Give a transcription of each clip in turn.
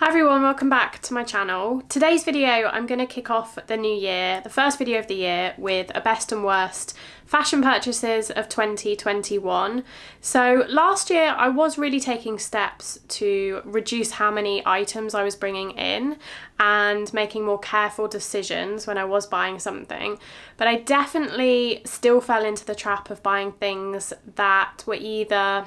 Hi everyone, welcome back to my channel. Today's video I'm going to kick off the new year, the first video of the year, with a best and worst fashion purchases of 2021. So last year I was really taking steps to reduce how many items I was bringing in and making more careful decisions when I was buying something, but I definitely still fell into the trap of buying things that were either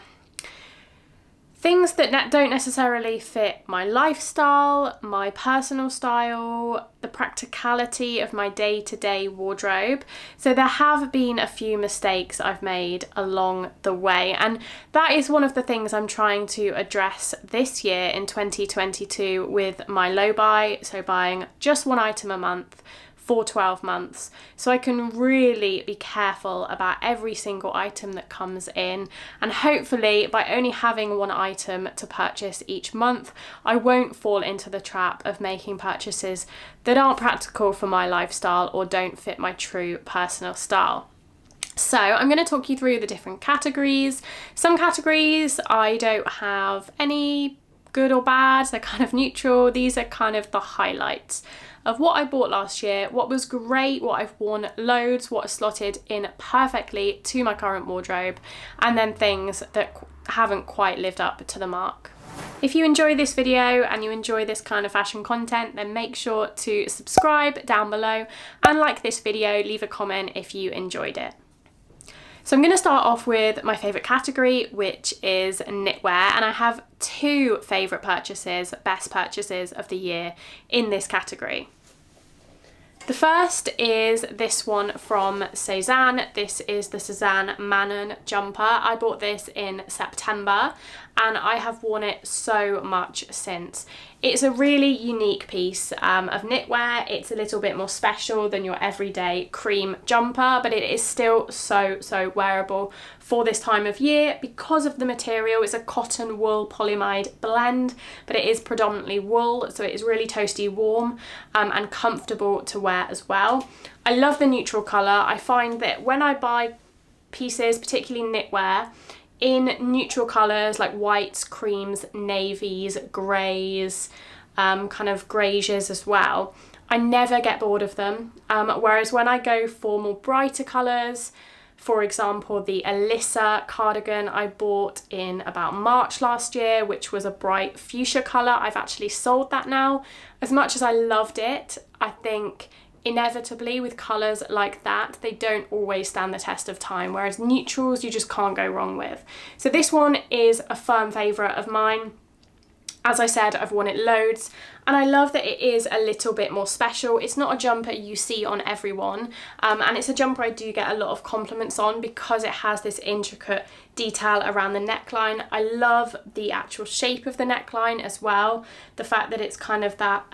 things that don't necessarily fit my lifestyle, my personal style, the practicality of my day-to-day wardrobe. So there have been a few mistakes I've made along the way, and that is one of the things I'm trying to address this year in 2022 with my low buy, so buying just one item a month for 12 months, so I can really be careful about every single item that comes in, and hopefully by only having one item to purchase each month I won't fall into the trap of making purchases that aren't practical for my lifestyle or don't fit my true personal style. So I'm going to talk you through the different categories. Some categories I don't have any good or bad, they're kind of neutral. These are kind of the highlights of what I bought last year, what was great, what I've worn loads, what is slotted in perfectly to my current wardrobe, and then things that haven't quite lived up to the mark. If you enjoy this video and you enjoy this kind of fashion content, then make sure to subscribe down below and like this video, leave a comment if you enjoyed it. So I'm going to start off with my favourite category, which is knitwear, and I have two favourite purchases, best purchases of the year in this category. The first is this one from Cezanne. This is the Cezanne Manon jumper. I bought this in September and I have worn it so much since. It's a really unique piece of knitwear. It's a little bit more special than your everyday cream jumper, but it is still so wearable for this time of year because of the material. It's a cotton wool polyamide blend, but it is predominantly wool, so it is really toasty warm and comfortable to wear as well. I love the neutral colour. I find that when I buy pieces, particularly knitwear, in neutral colours like whites, creams, navies, greys, kind of greyish as well, I never get bored of them. Whereas when I go for more brighter colours, for example, the Alyssa cardigan I bought in about March last year, which was a bright fuchsia colour. I've actually sold that now. As much as I loved it, I think inevitably with colours like that, they don't always stand the test of time, whereas neutrals you just can't go wrong with. So this one is a firm favourite of mine. As I said, I've worn it loads and I love that it is a little bit more special. It's not a jumper you see on everyone, and it's a jumper I do get a lot of compliments on because it has this intricate detail around the neckline. I love the actual shape of the neckline as well. The fact that it's kind of that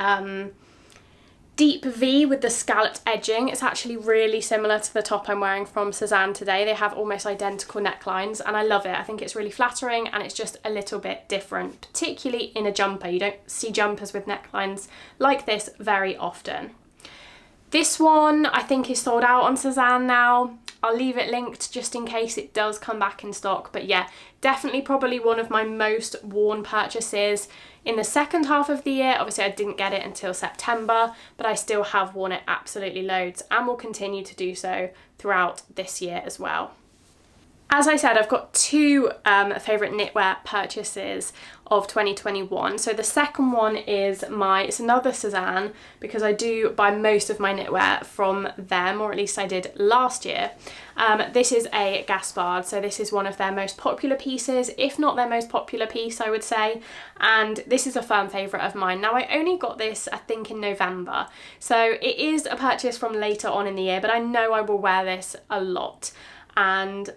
deep V with the scalloped edging. It's actually really similar to the top I'm wearing from Cezanne today. They have almost identical necklines and I love it. I think it's really flattering and it's just a little bit different, particularly in a jumper. You don't see jumpers with necklines like this very often. This one I think is sold out on Cezanne now. I'll leave it linked just in case it does come back in stock, but yeah, definitely probably one of my most worn purchases in the second half of the year. Obviously I didn't get it until September, but I still have worn it absolutely loads and will continue to do so throughout this year as well. As I said, I've got two favourite knitwear purchases of 2021. So the second one is it's another Cezanne, because I do buy most of my knitwear from them, or at least I did last year. This is a Gaspard, so this is one of their most popular pieces, if not their most popular piece, I would say, and this is a firm favourite of mine. Now I only got this I think in November, so it is a purchase from later on in the year, but I know I will wear this a lot, and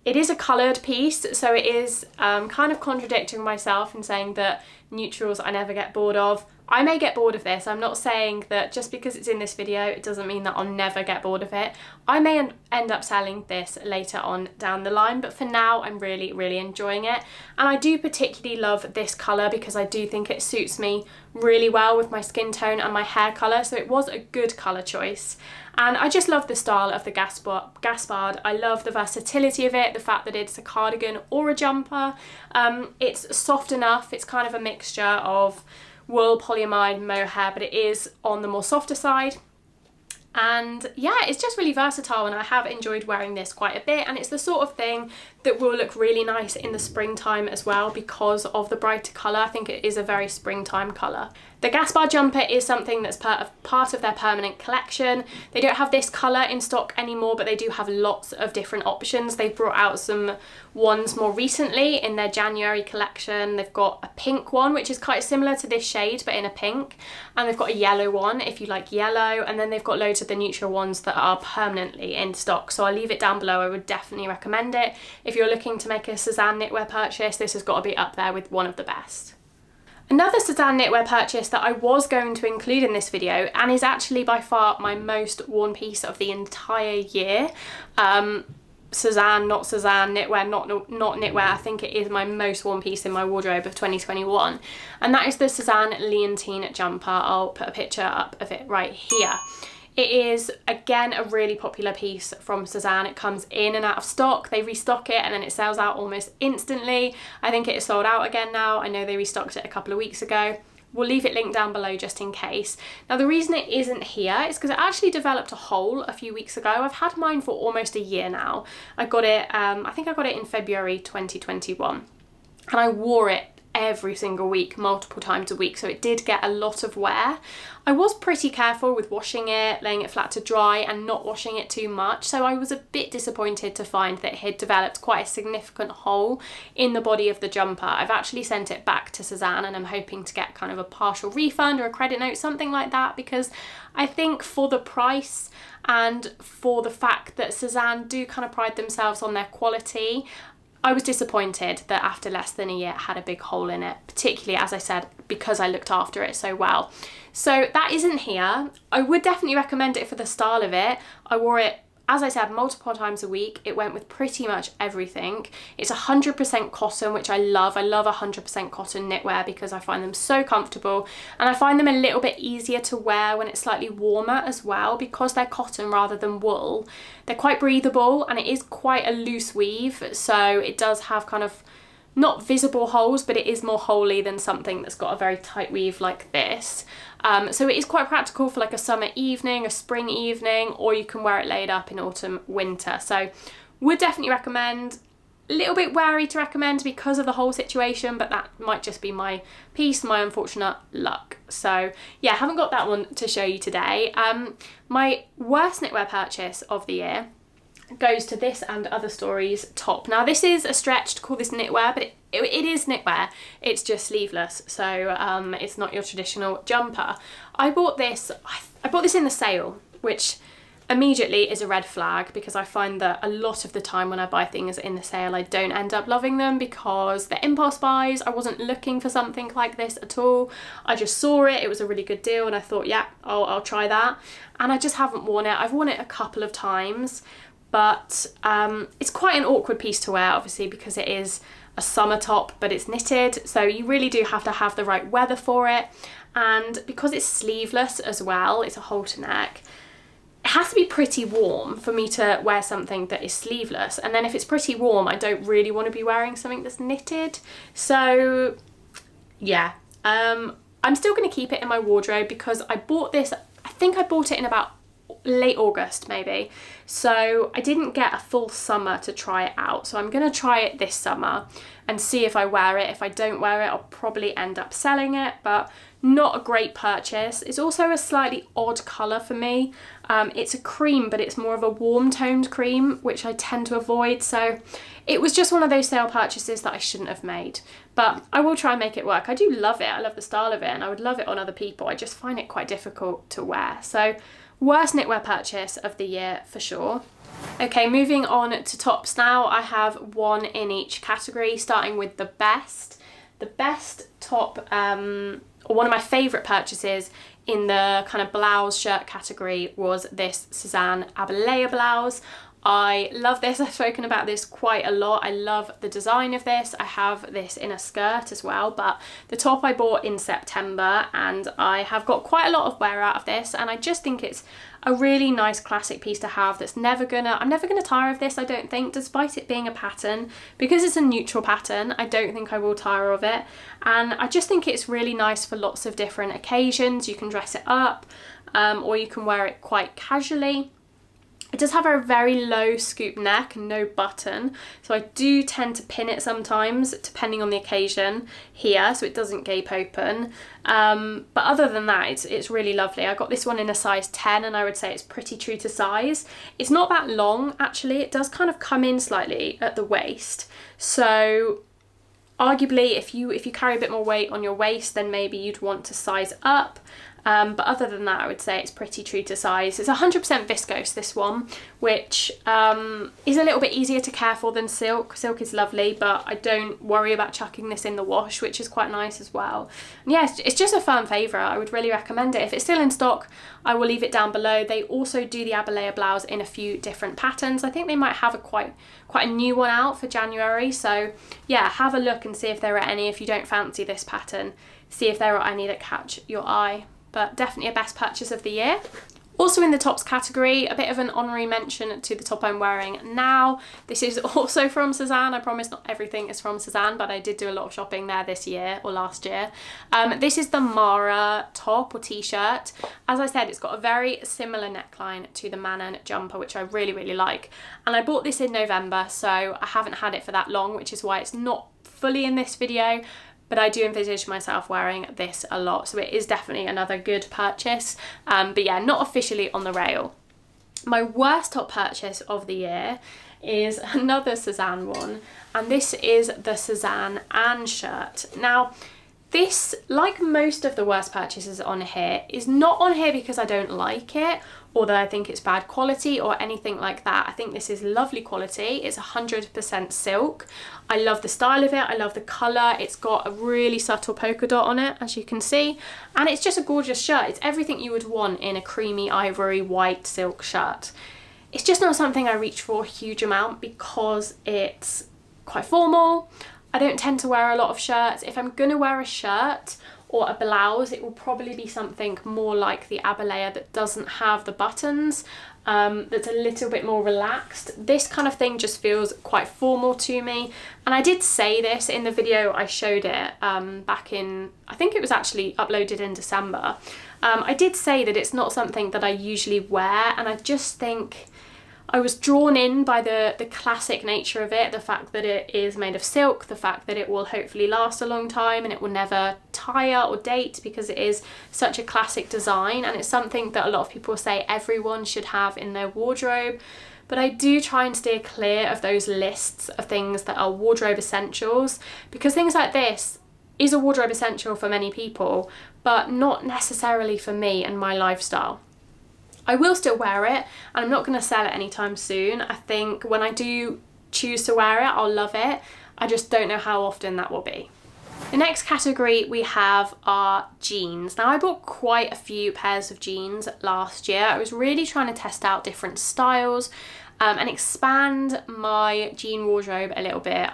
it is a coloured piece, so it is kind of contradicting myself in saying that neutrals I never get bored of. I may get bored of this. I'm not saying that just because it's in this video it doesn't mean that I'll never get bored of it. I may end up selling this later on down the line, but for now I'm really enjoying it. And I do particularly love this colour because I do think it suits me really well with my skin tone and my hair colour, so it was a good colour choice. And I just love the style of the Gaspard. I love the versatility of it, the fact that it's a cardigan or a jumper. It's soft enough, it's kind of a mixture of wool, polyamide, mohair, but it is on the more softer side. And yeah, it's just really versatile, and I have enjoyed wearing this quite a bit, and it's the sort of thing that will look really nice in the springtime as well because of the brighter colour. I think it is a very springtime colour. The gas bar jumper is something that's part of their permanent collection. They don't have this colour in stock anymore, but they do have lots of different options. They've brought out some ones more recently in their January collection. They've got a pink one, which is quite similar to this shade, but in a pink. And they've got a yellow one, if you like yellow. And then they've got loads of the neutral ones that are permanently in stock. So I'll leave it down below. I would definitely recommend it. If you're looking to make a Suzanne knitwear purchase, this has got to be up there with one of the best. Another Suzanne knitwear purchase that I was going to include in this video, and is actually by far my most worn piece of the entire year. Suzanne, not Suzanne, knitwear, not knitwear. I think it is my most worn piece in my wardrobe of 2021. And that is the Suzanne Leontine jumper. I'll put a picture up of it right here. It is, again, a really popular piece from Suzanne. It comes in and out of stock. They restock it and then it sells out almost instantly. I think it is sold out again now. I know they restocked it a couple of weeks ago. We'll leave it linked down below just in case. Now, the reason it isn't here is because it actually developed a hole a few weeks ago. I've had mine for almost a year now. I got it, I think I got it in February 2021. And I wore it every single week, multiple times a week, so it did get a lot of wear. I was pretty careful with washing it, laying it flat to dry and not washing it too much, so I was a bit disappointed to find that it had developed quite a significant hole in the body of the jumper. I've actually sent it back to Suzanne and I'm hoping to get kind of a partial refund or a credit note, something like that, because I think for the price and for the fact that Suzanne do kind of pride themselves on their quality, I was disappointed that after less than a year it had a big hole in it, particularly, as I said, because I looked after it so well. So that isn't here. I would definitely recommend it for the style of it. I wore it, as I said, multiple times a week. It went with pretty much everything. It's 100% cotton, which I love. I love 100% cotton knitwear because I find them so comfortable, and I find them a little bit easier to wear when it's slightly warmer as well because they're cotton rather than wool. They're quite breathable and it is quite a loose weave, so it does have kind of not visible holes, but it is more holey than something that's got a very tight weave like this. So it is quite practical for like a summer evening, a spring evening, or you can wear it laid up in autumn, winter. So would definitely recommend. A little bit wary to recommend because of the whole situation, but that might just be my piece, my unfortunate luck. So yeah, haven't got that one to show you today. My worst knitwear purchase of the year goes to this and other stories top. Now this is a stretch to call this knitwear, but it is knitwear. It's just sleeveless, so it's not your traditional jumper. I bought this in the sale, which immediately is a red flag because I find that a lot of the time when I buy things in the sale I don't end up loving them because they're impulse buys. I wasn't looking for something like this at all. I just saw it, it was a really good deal, and I thought, yeah, I'll try that. And I just haven't worn it. I've worn it a couple of times, but it's quite an awkward piece to wear, obviously, because it is a summer top, but it's knitted, so you really do have to have the right weather for it. And because it's sleeveless as well, it's a halter neck, it has to be pretty warm for me to wear something that is sleeveless. And then if it's pretty warm, I don't really want to be wearing something that's knitted. So yeah, I'm still going to keep it in my wardrobe because I bought this, I think I bought it in about late August maybe. So I didn't get a full summer to try it out. So I'm going to try it this summer and see if I wear it. If I don't wear it, I'll probably end up selling it, but not a great purchase. It's also a slightly odd colour for me. It's a cream, but it's more of a warm toned cream, which I tend to avoid. So it was just one of those sale purchases that I shouldn't have made, but I will try and make it work. I do love it. I love the style of it and I would love it on other people. I just find it quite difficult to wear. So worst knitwear purchase of the year for sure. Okay, moving on to tops now. I have one in each category, starting with the best. The best top, or one of my favourite purchases in the kind of blouse shirt category was this Suzanne Abelaya blouse. I love this. I've spoken about this quite a lot. I love the design of this. I have this in a skirt as well, but the top I bought in September, and I have got quite a lot of wear out of this, and I just think it's a really nice classic piece to have that's I'm never gonna tire of this, I don't think, despite it being a pattern. Because it's a neutral pattern, I don't think I will tire of it, and I just think it's really nice for lots of different occasions. You can dress it up, or you can wear it quite casually. It does have a very low scoop neck and no button, so I do tend to pin it sometimes depending on the occasion here, so it doesn't gape open. But other than that, it's really lovely. I got this one in a size 10, and I would say it's pretty true to size. It's not that long actually. It does kind of come in slightly at the waist, so arguably if you carry a bit more weight on your waist, then maybe you'd want to size up. But other than that, I would say it's pretty true to size. It's 100% viscose, this one, which is a little bit easier to care for than silk. Silk is lovely, but I don't worry about chucking this in the wash, which is quite nice as well. And yeah, it's just a firm favourite. I would really recommend it. If it's still in stock, I will leave it down below. They also do the abaya blouse in a few different patterns. I think they might have a quite a new one out for January. So yeah, have a look and see if there are any. If you don't fancy this pattern, see if there are any that catch your eye. But definitely a best purchase of the year. Also in the tops category, a bit of an honorary mention to the top I'm wearing now. This is also from Sézane. I promise not everything is from Sézane, but I did do a lot of shopping there this year or last year. This is the Mara top or t-shirt. As I said, it's got a very similar neckline to the Manon jumper, which I really, really like. And I bought this in November, so I haven't had it for that long, which is why it's not fully in this video. But I do envisage myself wearing this a lot, so it is definitely another good purchase. But yeah, not officially on the rail. My worst top purchase of the year is another Sézane one, and this is the Sézane Anne shirt. Now, this, like most of the worst purchases on here, is not on here because I don't like it or that I think it's bad quality or anything like that. I think this is lovely quality. It's 100% silk. I love the style of it. I love the colour. It's got a really subtle polka dot on it, as you can see. And it's just a gorgeous shirt. It's everything you would want in a creamy ivory white silk shirt. It's just not something I reach for a huge amount because it's quite formal. I don't tend to wear a lot of shirts. If I'm gonna wear a shirt or a blouse, it will probably be something more like the abaya that doesn't have the buttons, that's a little bit more relaxed. This kind of thing just feels quite formal to me. And I did say this in the video I showed it back in, I think it was actually uploaded in December. I did say that it's not something that I usually wear, and I just think I was drawn in by the classic nature of it, the fact that it is made of silk, the fact that it will hopefully last a long time and it will never tire or date because it is such a classic design, and it's something that a lot of people say everyone should have in their wardrobe. But I do try and steer clear of those lists of things that are wardrobe essentials, because things like this is a wardrobe essential for many people, but not necessarily for me and my lifestyle. I will still wear it, and I'm not going to sell it anytime soon. I think when I do choose to wear it, I'll love it. I just don't know how often that will be. The next category we have are jeans. Now, I bought quite a few pairs of jeans last year. I was really trying to test out different styles and expand my jean wardrobe a little bit.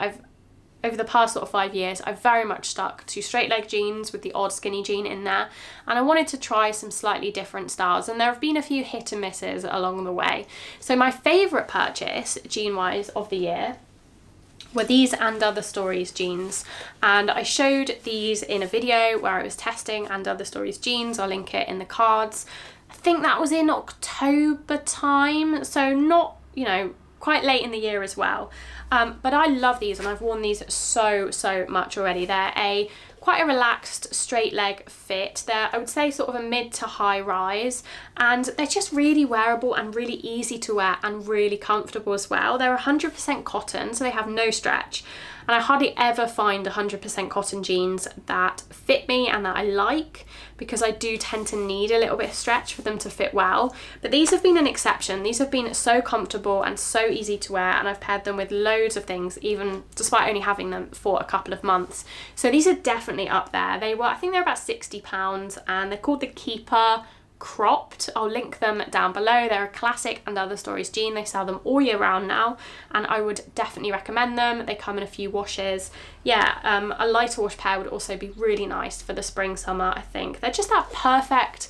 Over the past sort of 5 years, I've very much stuck to straight leg jeans with the odd skinny jean in there, and I wanted to try some slightly different styles, and there have been a few hit and misses along the way. So my favourite purchase, jean-wise, of the year were these And Other Stories jeans, and I showed these in a video where I was testing And Other Stories jeans. I'll link it in the cards. I think that was in October time, so not, you know, quite late in the year as well. But I love these, and I've worn these so much already. They're quite a relaxed straight leg fit. They're, I would say, sort of a mid to high rise, and they're just really wearable and really easy to wear and really comfortable as well. They're 100% cotton, so they have no stretch. And I hardly ever find 100% cotton jeans that fit me and that I like, because I do tend to need a little bit of stretch for them to fit well. But these have been an exception. These have been so comfortable and so easy to wear, and I've paired them with loads of things, even despite only having them for a couple of months. So these are definitely up there. I think they're about £60, and they're called the Keeper cropped. I'll link them down below. They're a classic And Other Stories jean. They sell them all year round now, and I would definitely recommend them. They come in a few washes. Yeah, a lighter wash pair would also be really nice for the spring summer, I think. They're just that perfect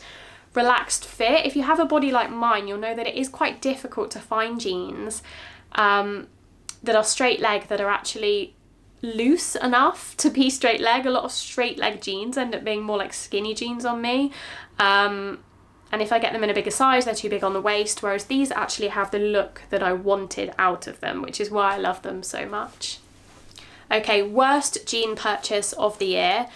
relaxed fit. If you have a body like mine, you'll know that it is quite difficult to find jeans that are straight leg that are actually loose enough to be straight leg. A lot of straight leg jeans end up being more like skinny jeans on me, and if I get them in a bigger size, they're too big on the waist, whereas these actually have the look that I wanted out of them, which is why I love them so much. Okay, worst jean purchase of the year.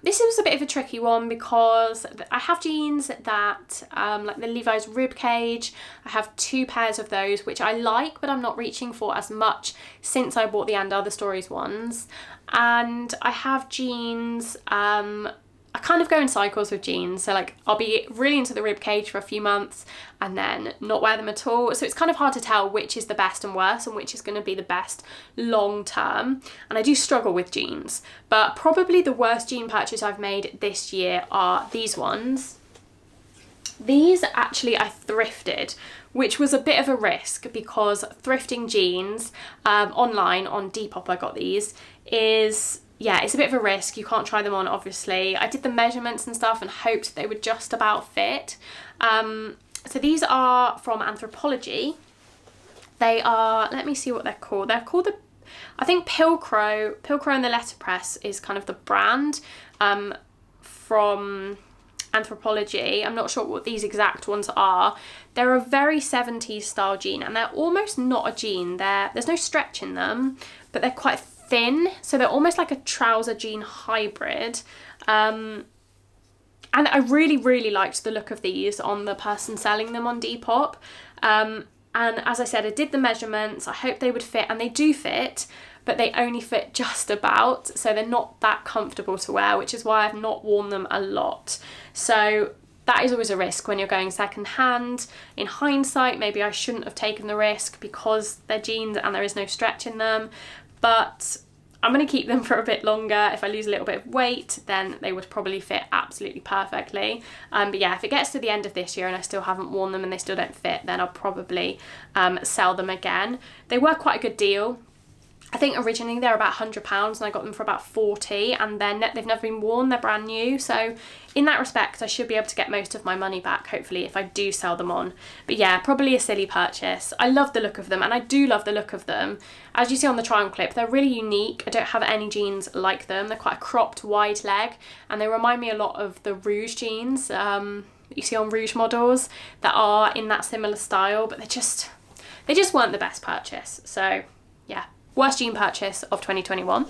This was a bit of a tricky one because I have jeans that, like the Levi's ribcage, I have 2 pairs of those, which I like, but I'm not reaching for as much since I bought the And Other Stories ones. And I have jeans, I kind of go in cycles with jeans, so like I'll be really into the ribcage for a few months and then not wear them at all. So it's kind of hard to tell which is the best and worst and which is going to be the best long term. And I do struggle with jeans, but probably the worst jean purchase I've made this year are these ones. These actually I thrifted, which was a bit of a risk because thrifting jeans online on Depop, I got these, yeah, it's a bit of a risk. You can't try them on, obviously. I did the measurements and stuff and hoped they would just about fit. So these are from Anthropologie. They are, let me see what they're called. They're called I think Pilcrow and the Letterpress is kind of the brand from Anthropologie. I'm not sure what these exact ones are. They're a very 70s style jean, and they're almost not a jean. There's no stretch in them, but they're quite thin, so they're almost like a trouser jean hybrid, and I really liked the look of these on the person selling them on Depop, and as I said, I did the measurements. I hoped they would fit, and they do fit, but they only fit just about, so they're not that comfortable to wear, which is why I've not worn them a lot. So that is always a risk when you're going second hand. In hindsight, maybe I shouldn't have taken the risk because they're jeans and there is no stretch in them, but I'm going to keep them for a bit longer. If I lose a little bit of weight, then they would probably fit absolutely perfectly. But yeah, if it gets to the end of this year and I still haven't worn them and they still don't fit, then I'll probably sell them again. They were quite a good deal. I think originally they were about £100 and I got them for about 40, and then they've never been worn, they're brand new. So in that respect, I should be able to get most of my money back, hopefully, if I do sell them on. But yeah, probably a silly purchase. I love the look of them, and I do love the look of them. As you see on the try on clip, they're really unique. I don't have any jeans like them. They're quite a cropped wide leg, and they remind me a lot of the Rouge jeans you see on Rouge models that are in that similar style, but they just weren't the best purchase. So yeah. Worst jean purchase of 2021.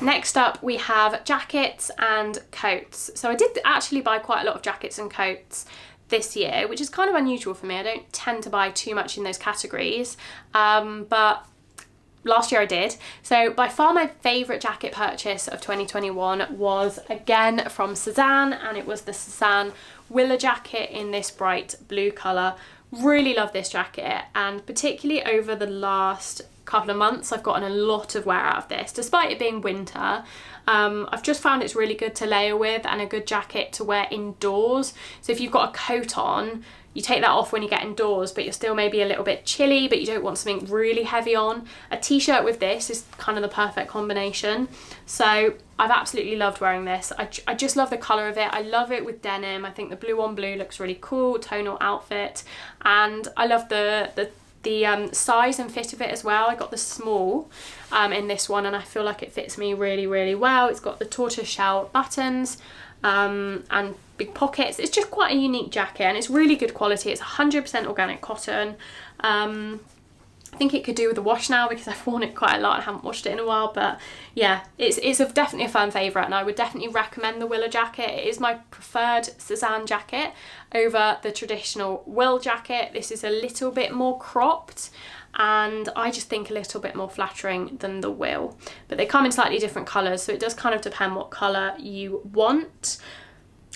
Next up, we have jackets and coats. So I did actually buy quite a lot of jackets and coats this year, which is kind of unusual for me. I don't tend to buy too much in those categories, but last year I did. So by far my favourite jacket purchase of 2021 was again from Sézane, and it was the Sézane Willa jacket in this bright blue colour. Really love this jacket, and particularly over the last couple of months I've gotten a lot of wear out of this, despite it being winter. I've just found it's really good to layer with and a good jacket to wear indoors. So if you've got a coat on, you take that off when you get indoors, but you're still maybe a little bit chilly, but you don't want something really heavy on. A t-shirt with this is kind of the perfect combination. So I've absolutely loved wearing this. I just love the colour of it. I love it with denim. I think the blue on blue looks really cool, tonal outfit, and I love the size and fit of it as well. I got the small in this one, and I feel like it fits me really well. It's got the tortoiseshell buttons and big pockets. It's just quite a unique jacket, and it's really good quality. It's 100% organic cotton. I think it could do with a wash now because I've worn it quite a lot. I haven't washed it in a while, but yeah, it's definitely a fan favourite, and I would definitely recommend the Willa jacket. It is my preferred Sézane jacket over the traditional Will jacket. This is a little bit more cropped, and I just think a little bit more flattering than the Will. But they come in slightly different colours, so it does kind of depend what colour you want.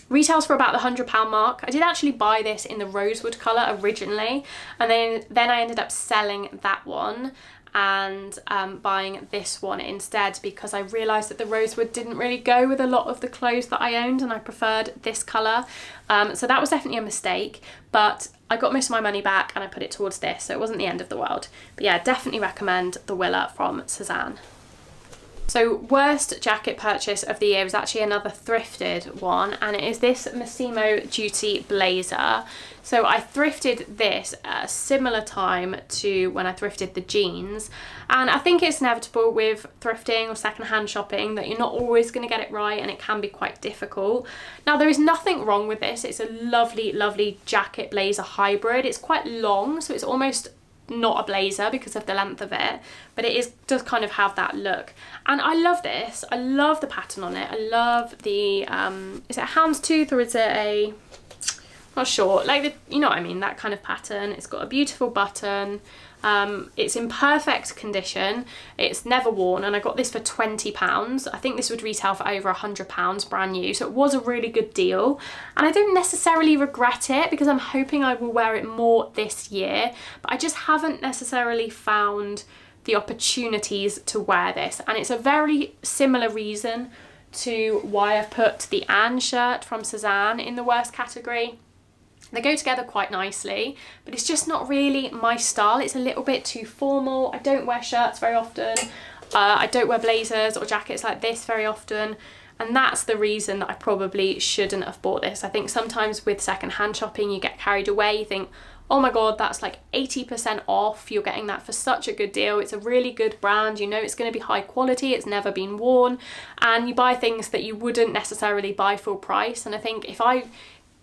Retails for about the £100 mark. I did actually buy this in the rosewood colour originally, and then I ended up selling that one, and buying this one instead, because I realised that the rosewood didn't really go with a lot of the clothes that I owned and I preferred this colour. So that was definitely a mistake, but I got most of my money back and I put it towards this, so it wasn't the end of the world. But yeah, definitely recommend the Willa from Sézane. So worst jacket purchase of the year was actually another thrifted one, and it is this Massimo Dutti Blazer. So I thrifted this at a similar time to when I thrifted the jeans, and I think it's inevitable with thrifting or secondhand shopping that you're not always going to get it right, and it can be quite difficult. Now there is nothing wrong with this. It's a lovely, lovely jacket blazer hybrid. It's quite long, so it's almost not a blazer because of the length of it, but does kind of have that look, and I love this. I love the pattern on it. I love the is it a houndstooth or is it a, not sure, like the, you know what I mean, that kind of pattern. It's got a beautiful button. It's in perfect condition. It's never worn, and I got this for £20. I think this would retail for over £100 brand new, so it was a really good deal, and I don't necessarily regret it because I'm hoping I will wear it more this year, but I just haven't necessarily found the opportunities to wear this, and it's a very similar reason to why I've put the Anne shirt from Sézane in the worst category. They go together quite nicely, but it's just not really my style. It's a little bit too formal. I don't wear shirts very often. I don't wear blazers or jackets like this very often. And that's the reason that I probably shouldn't have bought this. I think sometimes with secondhand shopping, you get carried away. You think, oh my God, that's like 80% off. You're getting that for such a good deal. It's a really good brand. You know it's going to be high quality. It's never been worn. And you buy things that you wouldn't necessarily buy full price. And I think if I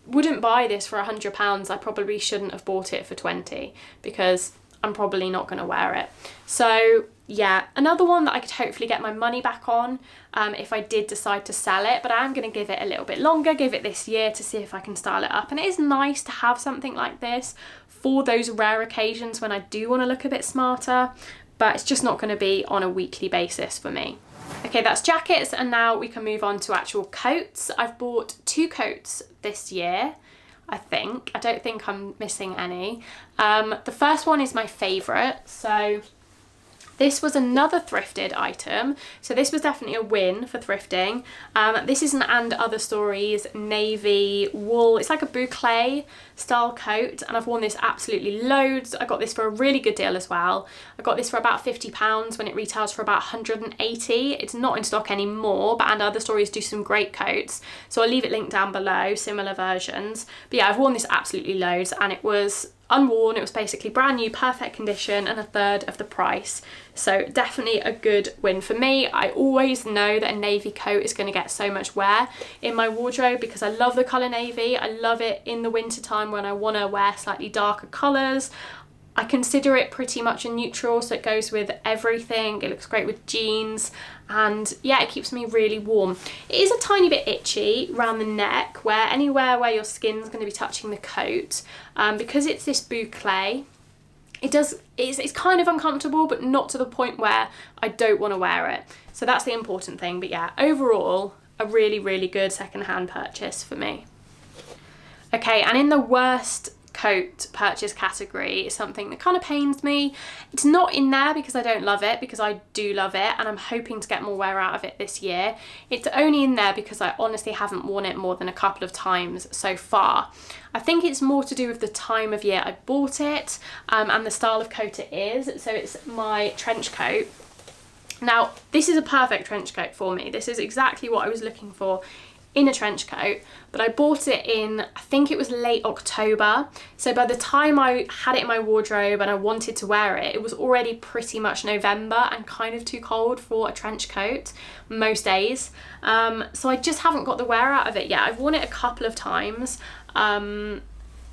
wouldn't buy this for £100, I probably shouldn't have bought it for 20 because I'm probably not going to wear it. So yeah, another one that I could hopefully get my money back on if I did decide to sell it, but I am going to give it a little bit longer, give it this year to see if I can style it up. And it is nice to have something like this for those rare occasions when I do want to look a bit smarter, but it's just not going to be on a weekly basis for me. Okay, that's jackets, and now we can move on to actual coats. I've bought 2 coats this year, I think. I don't think I'm missing any. The first one is my favourite, so this was another thrifted item, so this was definitely a win for thrifting. This is an And Other Stories navy wool. It's like a boucle style coat, and I've worn this absolutely loads. I got this for a really good deal as well. I got this for about £50 when it retails for about 180. It's not in stock anymore, but And Other Stories do some great coats, so I'll leave it linked down below, similar versions. But yeah, I've worn this absolutely loads, and it was unworn. It was basically brand new, perfect condition, and a third of the price. So definitely a good win for me. I always know that a navy coat is going to get so much wear in my wardrobe because I love the colour navy. I love it in the winter time when I want to wear slightly darker colours. I consider it pretty much a neutral, so it goes with everything. It looks great with jeans, and yeah, it keeps me really warm. It is a tiny bit itchy around the neck, where anywhere where your skin's going to be touching the coat, because it's this boucle. It's kind of uncomfortable, but not to the point where I don't want to wear it. So that's the important thing. But yeah, overall, a really, really good secondhand purchase for me. Okay, and in the worst coat purchase category is something that kind of pains me. It's not in there because I don't love it, because I do love it and I'm hoping to get more wear out of it this year. It's only in there because I honestly haven't worn it more than a couple of times so far. I think it's more to do with the time of year I bought it and the style of coat it is. So it's my trench coat. Now, this is a perfect trench coat for me. This is exactly what I was looking for in a trench coat, but I bought it in, I think it was late October. So by the time I had it in my wardrobe and I wanted to wear it, it was already pretty much November and kind of too cold for a trench coat most days. So I just haven't got the wear out of it yet. I've worn it a couple of times and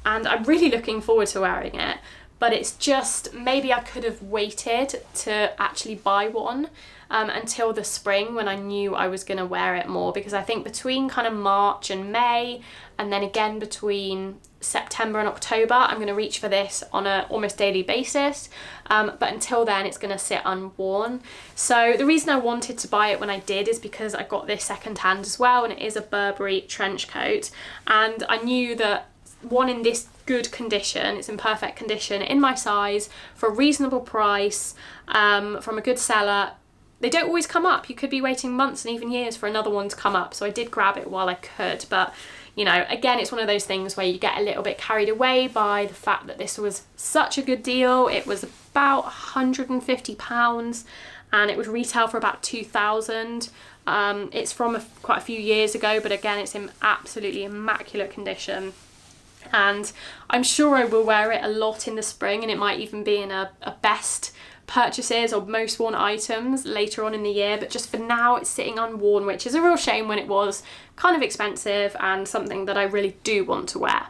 I'm really looking forward to wearing it, but it's just, maybe I could have waited to actually buy one until the spring when I knew I was going to wear it more, because I think between kind of March and May, and then again between September and October, I'm going to reach for this on a almost daily basis, but until then it's going to sit unworn. So the reason I wanted to buy it when I did is because I got this second hand as well, and it is a Burberry trench coat, and I knew that one in this good condition, it's in perfect condition, in my size, for a reasonable price, from a good seller. They don't always come up. You could be waiting months and even years for another one to come up. So I did grab it while I could. But, you know, again, it's one of those things where you get a little bit carried away by the fact that this was such a good deal. It was about £150 and it would retail for about £2,000. It's from quite a few years ago, but again, it's in absolutely immaculate condition. And I'm sure I will wear it a lot in the spring, and it might even be in a best purchases or most worn items later on in the year, but just for now it's sitting unworn, which is a real shame when it was kind of expensive and something that I really do want to wear.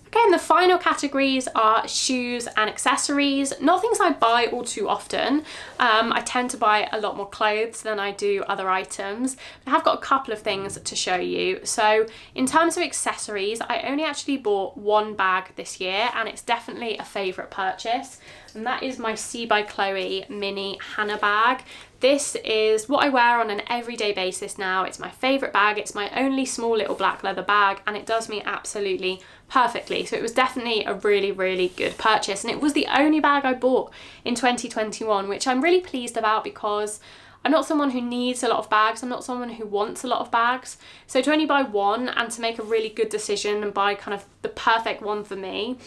Okay, and the final categories are shoes and accessories. Not things I buy all too often. I tend to buy a lot more clothes than I do other items. I have got a couple of things to show you. So in terms of accessories, I only actually bought one bag this year, and it's definitely a favourite purchase. And that is my C by Chloe mini Hannah bag. This is what I wear on an everyday basis now. It's my favourite bag. It's my only small little black leather bag, and it does me absolutely perfectly. So it was definitely a really, really good purchase. And it was the only bag I bought in 2021, which I'm really pleased about, because I'm not someone who needs a lot of bags. I'm not someone who wants a lot of bags. So to only buy one and to make a really good decision and buy kind of the perfect one for me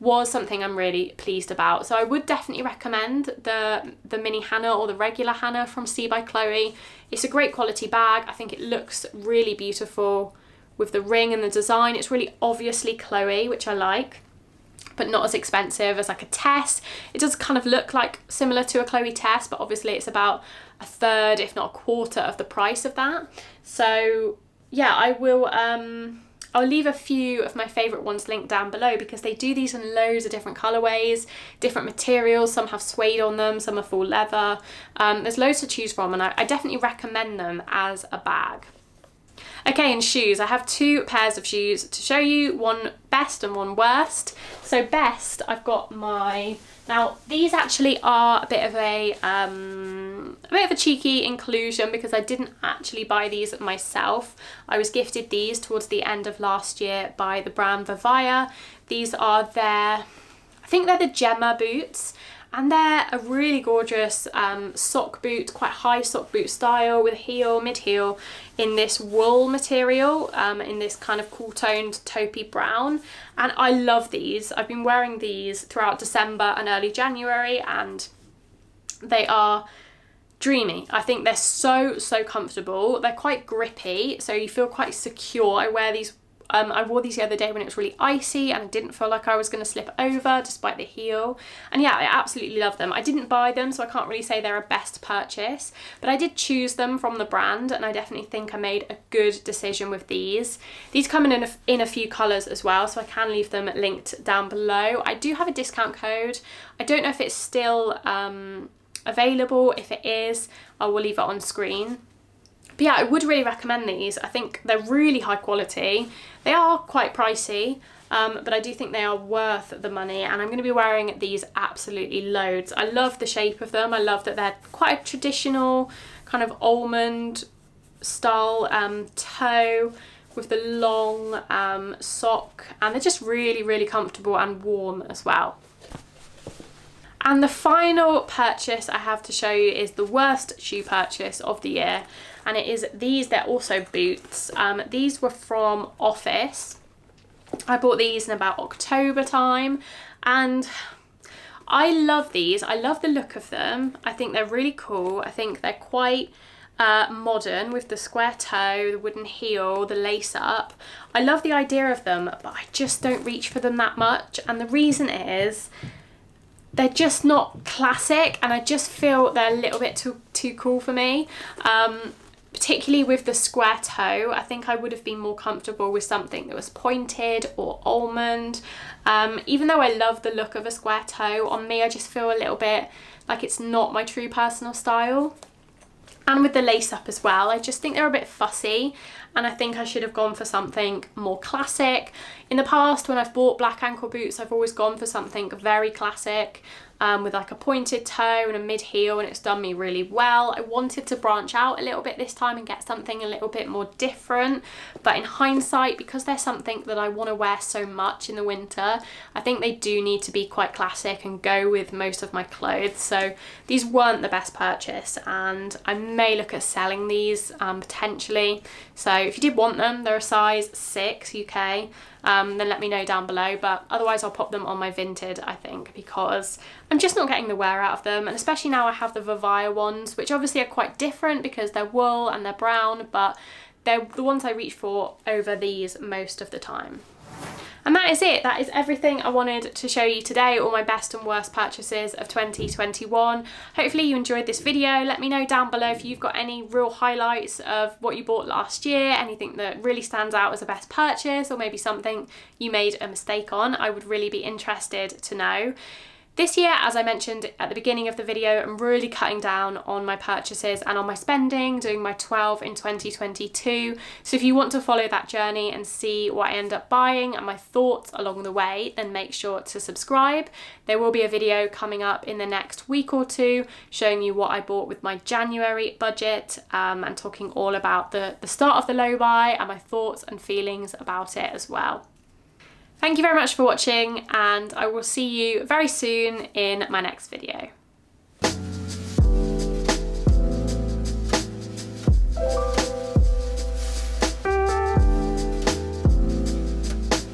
was something I'm really pleased about. So I would definitely recommend the mini Hannah or the regular Hannah from C by Chloe. It's a great quality bag. I think it looks really beautiful with the ring and the design. It's really obviously Chloe, which I like, but not as expensive as like a Tess. It does kind of look like similar to a Chloe Tess, but obviously it's about a third, if not a quarter of the price of that. So yeah, I will I'll leave a few of my favourite ones linked down below, because they do these in loads of different colourways, different materials. Some have suede on them, some are full leather. There's loads to choose from, and I definitely recommend them as a bag. Okay, and shoes. I have two pairs of shoes to show you, one best and one worst. So best, I've got my, now these actually are a bit of a cheeky inclusion, because I didn't actually buy these myself. I was gifted these towards the end of last year by the brand Vivaya. These are I think they're the Gemma boots. And they're a really gorgeous sock boot, quite high sock boot style, with heel, mid-heel, in this wool material, in this kind of cool toned taupey brown. And I love these. I've been wearing these throughout December and early January, and they are dreamy. I think they're so comfortable. They're quite grippy, so you feel quite secure. I wear these. I wore these the other day when it was really icy, and I didn't feel like I was going to slip over despite the heel. And yeah, I absolutely love them. I didn't buy them, so I can't really say they're a best purchase, but I did choose them from the brand, and I definitely think I made a good decision with these. These come in a few colours as well, so I can leave them linked down below. I do have a discount code. I don't know if it's still available. If it is, I will leave it on screen. But yeah, I would really recommend these. I think they're really high quality. They are quite pricey, but I do think they are worth the money, and I'm going to be wearing these absolutely loads. I love the shape of them. I love that they're quite a traditional kind of almond style toe with the long sock, and they're just really comfortable and warm as well. And the final purchase I have to show you is the worst shoe purchase of the year, and it is these. They're also boots. These were from Office. I bought these in about October time, and I love these. I love the look of them. I think they're really cool. I think they're quite modern, with the square toe, the wooden heel, the lace up. I love the idea of them, but I just don't reach for them that much, and the reason is they're just not classic, and I just feel they're a little bit too cool for me. Particularly with the square toe, I think I would have been more comfortable with something that was pointed or almond. Even though I love the look of a square toe, on me I just feel a little bit like it's not my true personal style. And with the lace up as well, I just think they're a bit fussy, and I think I should have gone for something more classic. In the past, when I've bought black ankle boots, I've always gone for something very classic. with like a pointed toe and a mid heel, and it's done me really well. I wanted to branch out a little bit this time and get something a little bit more different, but in hindsight, because they're something that I want to wear so much in the winter, I think they do need to be quite classic and go with most of my clothes. So these weren't the best purchase, and I may look at selling these potentially. So if you did want them, they're a size 6 UK, then let me know down below, but otherwise I'll pop them on my Vinted, I think, because I'm just not getting the wear out of them. And especially now I have the Vivaya ones, which obviously are quite different because they're wool and they're brown, but they're the ones I reach for over these most of the time. And that is it. That is everything I wanted to show you today, all my best and worst purchases of 2021. Hopefully you enjoyed this video. Let me know down below if you've got any real highlights of what you bought last year, anything that really stands out as a best purchase, or maybe something you made a mistake on. I would really be interested to know. This year, as I mentioned at the beginning of the video, I'm really cutting down on my purchases and on my spending, doing my 12 in 2022. So if you want to follow that journey and see what I end up buying and my thoughts along the way, then make sure to subscribe. There will be a video coming up in the next week or two showing you what I bought with my January budget, and talking all about the start of the low buy and my thoughts and feelings about it as well. Thank you very much for watching, and I will see you very soon in my next video.